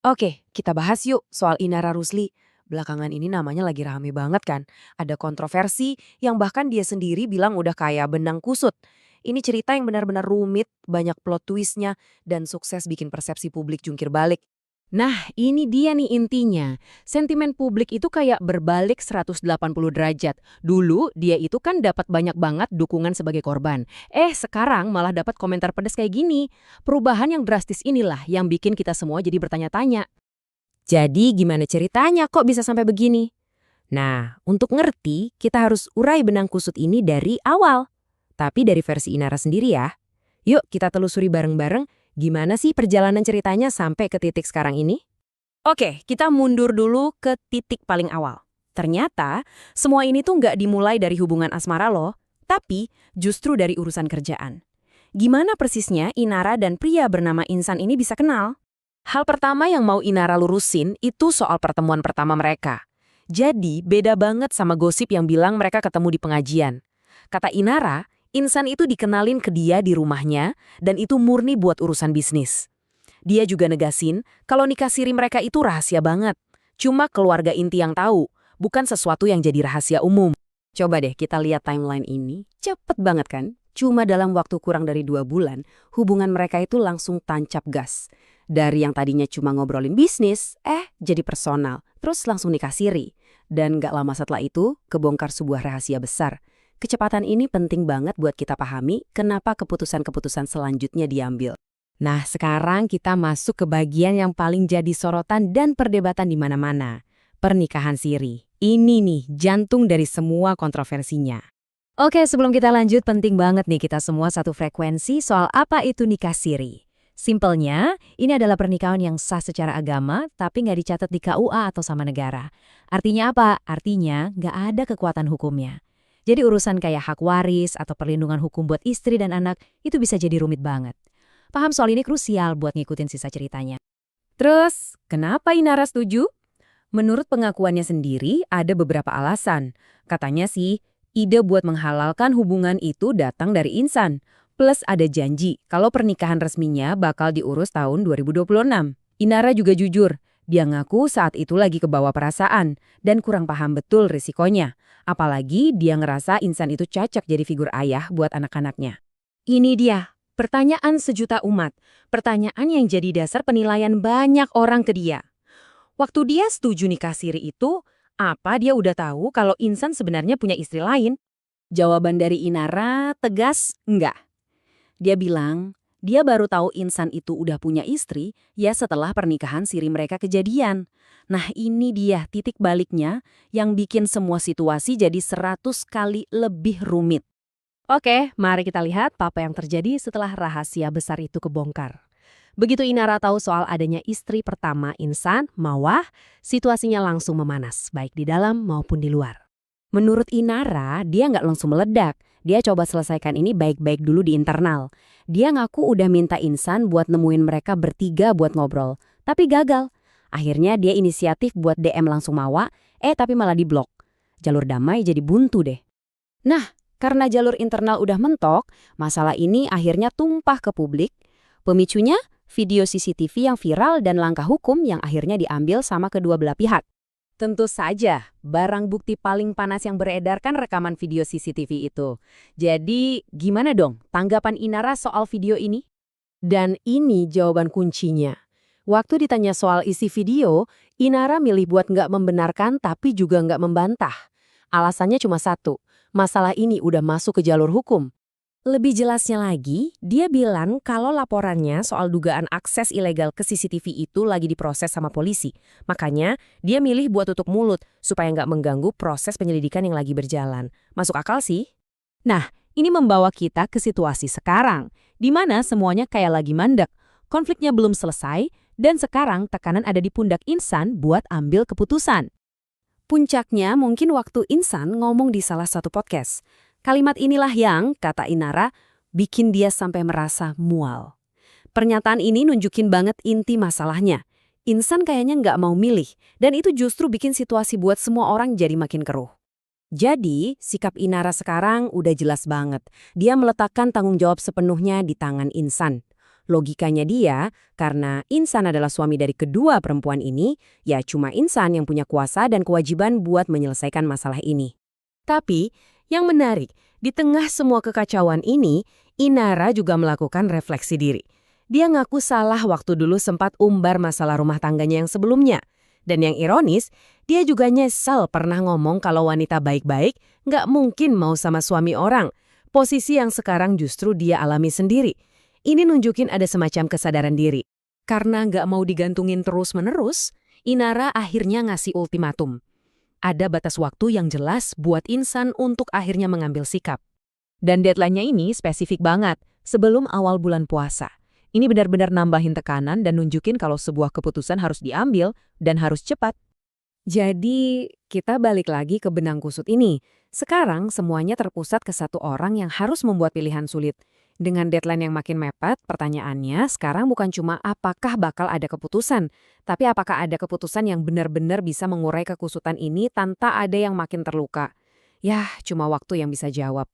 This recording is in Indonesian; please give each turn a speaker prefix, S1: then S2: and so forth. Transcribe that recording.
S1: Oke, kita bahas yuk soal Inara Rusli. Belakangan ini namanya lagi rame banget kan. Ada kontroversi yang bahkan dia sendiri bilang udah kayak benang kusut. Ini cerita yang benar-benar rumit, banyak plot twistnya, dan sukses bikin persepsi publik jungkir balik.
S2: Nah, ini dia nih intinya. Sentimen publik itu kayak berbalik 180 derajat. Dulu, dia itu kan dapat banyak banget dukungan sebagai korban. Sekarang malah dapat komentar pedas kayak gini. Perubahan yang drastis inilah yang bikin kita semua jadi bertanya-tanya.
S1: Jadi gimana ceritanya kok bisa sampai begini? Nah, untuk ngerti, kita harus urai benang kusut ini dari awal. Tapi dari versi Inara sendiri ya. Yuk kita telusuri bareng-bareng gimana sih perjalanan ceritanya sampai ke titik sekarang ini. Oke, kita mundur dulu ke titik paling awal. Ternyata, semua ini tuh nggak dimulai dari hubungan asmara loh, tapi justru dari urusan kerjaan. Gimana persisnya Inara dan pria bernama Insan ini bisa kenal? Hal pertama yang mau Inara lurusin itu soal pertemuan pertama mereka. Jadi, beda banget sama gosip yang bilang mereka ketemu di pengajian. Kata Inara, Insan itu dikenalin ke dia di rumahnya, dan itu murni buat urusan bisnis. Dia juga negasin kalau nikah siri mereka itu rahasia banget. Cuma keluarga inti yang tahu, bukan sesuatu yang jadi rahasia umum. Coba deh kita lihat timeline ini. Cepet banget kan? Cuma dalam waktu kurang dari 2 bulan, hubungan mereka itu langsung tancap gas. Dari yang tadinya cuma ngobrolin bisnis, jadi personal. Terus langsung nikah siri. Dan gak lama setelah itu, kebongkar sebuah rahasia besar. Kecepatan ini penting banget buat kita pahami kenapa keputusan-keputusan selanjutnya diambil. Nah, sekarang kita masuk ke bagian yang paling jadi sorotan dan perdebatan di mana-mana. Pernikahan siri. Ini nih, jantung dari semua kontroversinya. Oke, sebelum kita lanjut, penting banget nih kita semua satu frekuensi soal apa itu nikah siri. Simpelnya, ini adalah pernikahan yang sah secara agama, tapi nggak dicatat di KUA atau sama negara. Artinya apa? Artinya nggak ada kekuatan hukumnya. Jadi urusan kayak hak waris atau perlindungan hukum buat istri dan anak, itu bisa jadi rumit banget. Paham soal ini krusial buat ngikutin sisa ceritanya. Terus, kenapa Inara setuju? Menurut pengakuannya sendiri, ada beberapa alasan. Katanya sih, ide buat menghalalkan hubungan itu datang dari Insan. Plus ada janji kalau pernikahan resminya bakal diurus tahun 2026. Inara juga jujur, dia ngaku saat itu lagi kebawa perasaan dan kurang paham betul risikonya. Apalagi dia ngerasa Insan itu cocok jadi figur ayah buat anak-anaknya. Ini dia. Pertanyaan sejuta umat, pertanyaan yang jadi dasar penilaian banyak orang ke dia. Waktu dia setuju nikah siri itu, apa dia udah tahu kalau Insan sebenarnya punya istri lain? Jawaban dari Inara tegas, enggak. Dia bilang, dia baru tahu Insan itu udah punya istri ya setelah pernikahan siri mereka kejadian. Nah ini dia titik baliknya yang bikin semua situasi jadi 100 kali lebih rumit. Oke, mari kita lihat apa yang terjadi setelah rahasia besar itu kebongkar. Begitu Inara tahu soal adanya istri pertama Insan, Mawah, situasinya langsung memanas, baik di dalam maupun di luar. Menurut Inara, dia nggak langsung meledak. Dia coba selesaikan ini baik-baik dulu di internal. Dia ngaku udah minta Insan buat nemuin mereka bertiga buat ngobrol, tapi gagal. Akhirnya dia inisiatif buat DM langsung Mawah, tapi malah diblok. Jalur damai jadi buntu deh. Nah, karena jalur internal udah mentok, masalah ini akhirnya tumpah ke publik. Pemicunya, video CCTV yang viral dan langkah hukum yang akhirnya diambil sama kedua belah pihak. Tentu saja, barang bukti paling panas yang beredar kan rekaman video CCTV itu. Jadi, gimana dong tanggapan Inara soal video ini? Dan ini jawaban kuncinya. Waktu ditanya soal isi video, Inara milih buat nggak membenarkan tapi juga nggak membantah. Alasannya cuma satu. Masalah ini udah masuk ke jalur hukum. Lebih jelasnya lagi, dia bilang kalau laporannya soal dugaan akses ilegal ke CCTV itu lagi diproses sama polisi. Makanya, dia milih buat tutup mulut supaya nggak mengganggu proses penyelidikan yang lagi berjalan. Masuk akal sih? Nah, ini membawa kita ke situasi sekarang, di mana semuanya kayak lagi mandek. Konfliknya belum selesai, dan sekarang tekanan ada di pundak Insan buat ambil keputusan. Puncaknya mungkin waktu Insan ngomong di salah satu podcast. Kalimat inilah yang, kata Inara, bikin dia sampai merasa mual. Pernyataan ini nunjukin banget inti masalahnya. Insan kayaknya nggak mau milih, dan itu justru bikin situasi buat semua orang jadi makin keruh. Jadi, sikap Inara sekarang udah jelas banget. Dia meletakkan tanggung jawab sepenuhnya di tangan Insan. Logikanya dia, karena Insan adalah suami dari kedua perempuan ini, ya cuma Insan yang punya kuasa dan kewajiban buat menyelesaikan masalah ini. Tapi, yang menarik, di tengah semua kekacauan ini, Inara juga melakukan refleksi diri. Dia ngaku salah waktu dulu sempat umbar masalah rumah tangganya yang sebelumnya. Dan yang ironis, dia juga nyesal pernah ngomong kalau wanita baik-baik nggak mungkin mau sama suami orang. Posisi yang sekarang justru dia alami sendiri. Ini nunjukin ada semacam kesadaran diri. Karena nggak mau digantungin terus-menerus, Inara akhirnya ngasih ultimatum. Ada batas waktu yang jelas buat Insan untuk akhirnya mengambil sikap.
S2: Dan deadline-nya ini spesifik banget, sebelum awal bulan puasa. Ini benar-benar nambahin tekanan dan nunjukin kalau sebuah keputusan harus diambil dan harus cepat.
S1: Jadi, kita balik lagi ke benang kusut ini. Sekarang semuanya terpusat ke satu orang yang harus membuat pilihan sulit. Dengan deadline yang makin mepet, pertanyaannya sekarang bukan cuma apakah bakal ada keputusan, tapi apakah ada keputusan yang benar-benar bisa mengurai kekusutan ini tanpa ada yang makin terluka. Yah, cuma waktu yang bisa jawab.